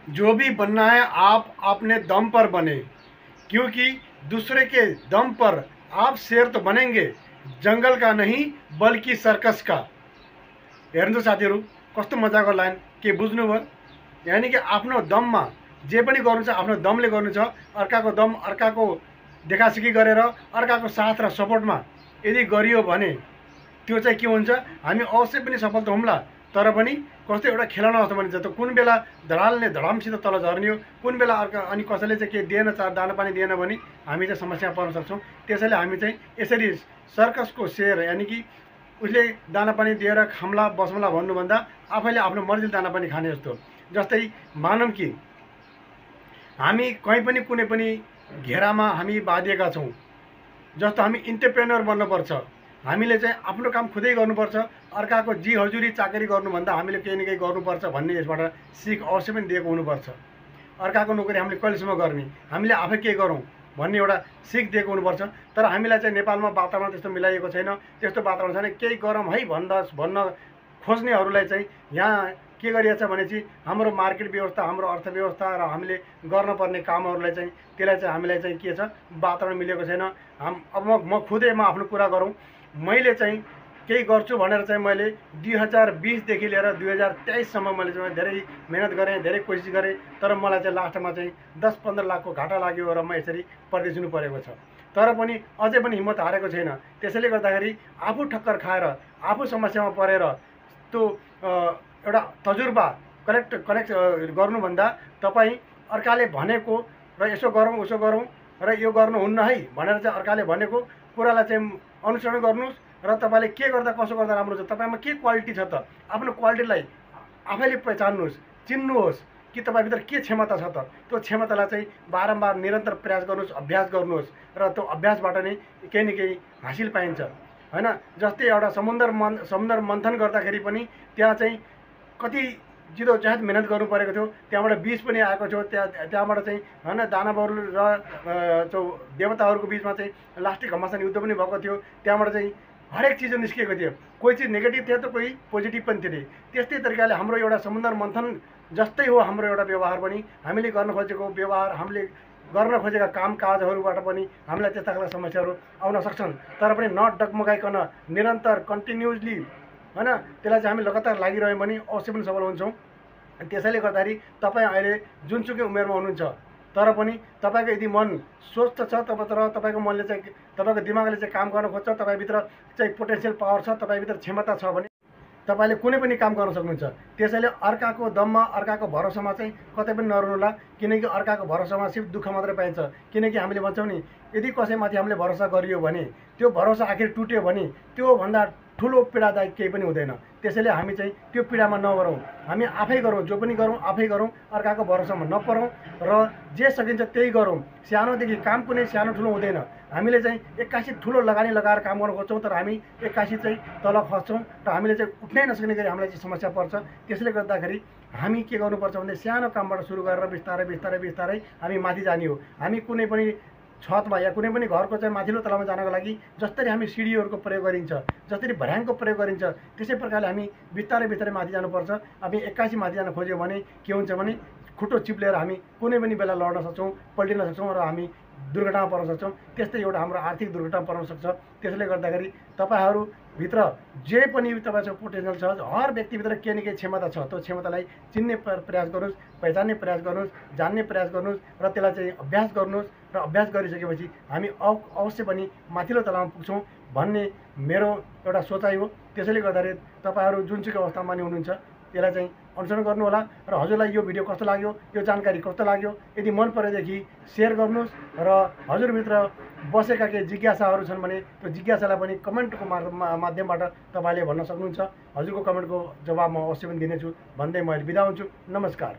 जो भी बनना है आप अपने दम पर बने, क्योंकि दूसरे के दम पर आप शेर तो बनेंगे, जंगल का नहीं बल्कि सर्कस का। हेर्नु साथीहरू, कस्तो मजाको लाइन, के बुझ्नुभयो? यानी कि आफ्नो दममा जे पनि गर्नु छ आफ्नो दमले गर्नु छ। अर्काको दम, अर्काको देखासेखी गरेर, अर्काको साथ र सपोर्टमा यदि गरियो भने त्यो चाहिँ के हुन्छ, हामी अवश्य पनि सफल त होम्ला। तर पनि कस्तो एउटा खेलाउन जस्तो भनिन्छ त, कुन बेला धडालले धडामसित तल झर्ने हो, कुन बेला अर्का अनि कसैले चाहिँ के दिएन, दाना पानी दिएन भने हामी चाहिँ समस्यामा पर्न सक्छौँ। त्यसैले हामी चाहिँ यसरी सर्कसको शेर, यानी कि उसले दाना पानी दिएर खाम्ला बसौँला भन्नुभन्दा आफैले आफ्नो मर्जीले दाना पानी खाने जस्तो। जस्तै मानौँ कि हामी कहीँ पनि कुनै पनि घेरामा हामी बाँधिएका छौँ, जस्तो हामी इन्टरप्रेनर बन्नुपर्छ, हामीले चाहिँ आफ्नो काम खुदै गर्नुपर्छ, अर्काको जी हजुरी चाकरी गर्नुभन्दा हामीले केही न केही गर्नुपर्छ भन्ने यसबाट सिक अवश्य पनि दिएको हुनुपर्छ। अर्काको नोकरी हामीले कहिलेसम्म गर्ने, हामीले आफै के गरौँ भन्ने एउटा सिक दिएको हुनुपर्छ। तर हामीलाई चाहिँ नेपालमा वातावरण त्यस्तो मिलाइएको छैन, त्यस्तो वातावरण छैन। केही गरौँ है भन्न खोज्नेहरूलाई चाहिँ यहाँ के गरिएको छ भनेपछि हाम्रो मार्केट व्यवस्था, हाम्रो अर्थव्यवस्था र हामीले गर्नुपर्ने कामहरूलाई चाहिँ त्यसलाई चाहिँ हामीलाई चाहिँ के छ, वातावरण मिलेको छैन। अब म खुदै आफ्नो कुरा गरौँ, मैले चाहिँ केही गर्छु भनेर चाहिँ मैले 2020देखि लिएर 2023सम्म मैले चाहिँ धेरै मेहनत गरेँ, धेरै कोसिस गरेँ, तर मलाई चाहिँ लास्टमा चाहिँ 10-15 लाखको घाटा लाग्यो र म यसरी पर्दिनु परेको छ। तर पनि अझै पनि हिम्मत हारेको छैन। त्यसैले गर्दाखेरि आफू ठक्कर खाएर, आफू समस्यामा परेर त्यो एउटा तजुर्बा कनेक्ट गर्नुभन्दा तपाईँ अर्काले भनेको र यसो गरौँ उसो गरौँ र यो गर्नुहुन्न है भनेर चाहिँ अर्काले भनेको कुरालाई चाहिँ अनुसरण गर्नुहोस् र तपाईँले के गर्दा कसो गर्दा राम्रो छ, तपाईँमा के क्वालिटी छ त आफ्नो क्वालिटीलाई आफैले पहिचान्नुहोस्, चिन्नुहोस् कि तपाईँभित्र के क्षमता छ त। त्यो क्षमतालाई चाहिँ बारम्बार निरन्तर प्रयास गर्नुहोस्, अभ्यास गर्नुहोस् र त्यो अभ्यासबाट नै केही न केही हासिल पाइन्छ हैन। जस्तै एउटा समुद्र मन्थन गर्दाखेरि पनि त्यहाँ चाहिँ कति जिदोजहद मेहनत गर्नु परेको थियो, त्यहाँबाट बीज पनि आएको थियो, त्यहाँबाट चाहिँ हैन दानवहरू र देवताहरूको बिचमा चाहिँ लास्टिक घमासान युद्ध पनि भएको थियो। त्यहाँबाट चाहिँ हरेक चिज निस्किएको थियो, कोही चिज नेगेटिभ थियो त कोही पोजिटिभ पनि थियो। त्यस्तै तरिकाले हाम्रो एउटा समुद्र मन्थन जस्तै हो हाम्रो एउटा व्यवहार पनि। हामीले गर्न खोजेको व्यवहार, हामीले गर्न खोजेका कामकाजहरूबाट पनि हामीलाई त्यस्ता खालका समस्याहरू आउन सक्छन्। तर पनि नडगमगाइकन निरन्तर कन्टिन्युसली हैन त्यसलाई चाहिँ हामी लगातार लागिरह्यौँ भने अवश्य पनि सफल हुन्छौँ। त्यसैले गर्दाखेरि तपाईँ अहिले जुनसुकै उमेरमा हुनुहुन्छ, तर पनि तपाईँको यदि मन स्वस्थ छ तर तपाईँको मनले चाहिँ, तपाईँको दिमागले चाहिँ काम गर्न खोज्छ, तपाईँभित्र चाहिँ पोटेन्सियल पावर छ, तपाईँभित्र क्षमता छ भने तपाईँले कुनै पनि काम गर्न सक्नुहुन्छ। त्यसैले अर्काको दममा, अर्काको भरोसामा चाहिँ कतै पनि नरहनुहोला, किनकि अर्काको भरोसामा सिर्फ दुःख मात्रै पाइन्छ। किनकि हामीले भन्छौँ नि, यदि कसैमाथि हामीले भरोसा गरियो भने त्यो भरोसा आखिर टुट्यो भने त्योभन्दा ठुलो पीडादायक केही पनि हुँदैन। त्यसैले हामी चाहिँ त्यो पीडामा नपरौँ, हामी आफै गरौँ, जो पनि गरौँ आफै गरौँ, अर्काको भरोसामा नपरौँ र जे सकिन्छ त्यही गरौँ। सानोदेखि काम कुनै सानो ठुलो हुँदैन। हामीले चाहिँ एक्कासी ठुलो लगानी लगाएर काम गर्न खोज्छौँ, तर हामी एक्कासी चाहिँ तल खस्छौँ र हामीले चाहिँ उठ्नै नसक्ने गरी हामीलाई चाहिँ समस्या पर्छ। त्यसले गर्दाखेरि हामी के गर्नुपर्छ भने सानो कामबाट सुरु गरेर बिस्तारै बिस्तारै बिस्तारै हामी माथि जाने हो। हामी कुनै पनि छतमा या कुनै पनि घरको चाहिँ माथिल्लो तलामा जानको लागि जसरी हामी सिडीहरूको प्रयोग गरिन्छ, जसरी भर्याङको प्रयोग गरिन्छ, त्यसै प्रकारले हामी बिस्तारै बिस्तारै माथि जानुपर्छ। हामी एक्कासी माथि जान खोज्यो भने के हुन्छ भने खुट्टो चिप्लेर हामी कुनै पनि बेला लड्न सक्छौँ, पल्टिन सक्छौँ र हामी दुर्घटनामा पर्न सक्छौँ। त्यस्तै एउटा हाम्रो आर्थिक दुर्घटना पर्न सक्छ। त्यसले गर्दाखेरि तपाईँहरूभित्र जे पनि तपाईँको पोटेन्सियल छ, हर व्यक्तिभित्र केही न केही क्षमता छ, त्यो क्षमतालाई चिन्ने प्रयास गर्नुहोस्, पहिचान्ने प्रयास गर्नुहोस्, जान्ने प्रयास गर्नुहोस् र त्यसलाई चाहिँ अभ्यास गर्नुहोस् र अभ्यास गरिसकेपछि हामी अवश्य पनि माथिल्लो तलामा पुग्छौँ भन्ने मेरो एउटा सोचाइ हो। त्यसैले गर्दाखेरि तपाईँहरू जुनसुकै अवस्थामा नि हुनुहुन्छ त्यसलाई चाहिँ अनुसरण गर्नुहोला। र हजुरलाई यो भिडियो कस्तो लाग्यो, यो जानकारी कस्तो लाग्यो, यदि मन परेदेखि सेयर गर्नुहोस् र हजुरभित्र बसेका केही जिज्ञासाहरू छन् भने त्यो जिज्ञासालाई पनि कमेन्टको माध्यमबाट तपाईँले भन्न सक्नुहुन्छ। हजुरको कमेन्टको जवाब म अवश्य पनि दिनेछु भन्दै म अहिले बिदा हुन्छु। नमस्कार।